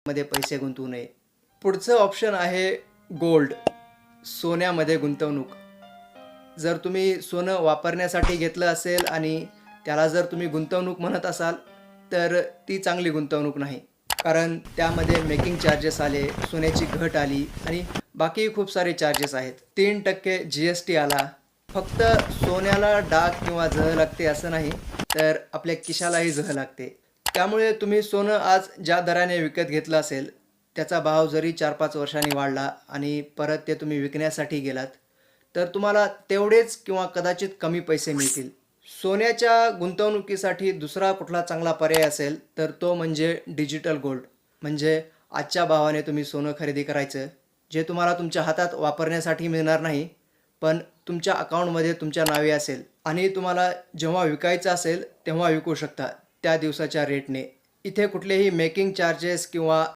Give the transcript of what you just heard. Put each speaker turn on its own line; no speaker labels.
मध्ये पैसे गुंतवू नये. पुढचं ऑप्शन आहे गोल्ड, सोन्यामध्ये गुंतवणूक. जर तुम्ही सोनं वापरण्यासाठी घेतलं असेल आणि त्याला जर तुम्ही गुंतवणूक म्हणत असाल तर ती चांगली गुंतवणूक नाही. कारण त्यामध्ये मेकिंग चार्जेस आले, सोन्याची घट आली आणि बाकी खूप सारे चार्जेस आहेत. 3% GST आला. फक्त सोन्याला डाग किंवा झळ लागते असं नाही, तर आपल्या खिशालाही झळ लागते. त्यामुळे तुम्ही सोनं आज ज्या दराने विकत घेतलं असेल त्याचा भाव जरी 4-5 वर्षांनी वाढला आणि परत ते तुम्ही विकण्यासाठी गेलात तर तुम्हाला तेवढेच किंवा कदाचित कमी पैसे मिळतील. सोन्याच्या गुंतवणुकीसाठी दुसरा कुठला चांगला पर्याय असेल तर तो म्हणजे डिजिटल गोल्ड. म्हणजे आजच्या भावाने तुम्ही सोनं खरेदी करायचं, जे तुम्हाला तुमच्या हातात वापरण्यासाठी मिळणार नाही, पण तुमच्या अकाउंटमध्ये तुमच्या नावे असेल आणि तुम्हाला जेव्हा विकायचं असेल तेव्हा विकू शकता त्या दिवसाच्या रेटने. इथे कुठलेही मेकिंग चार्जेस किंवा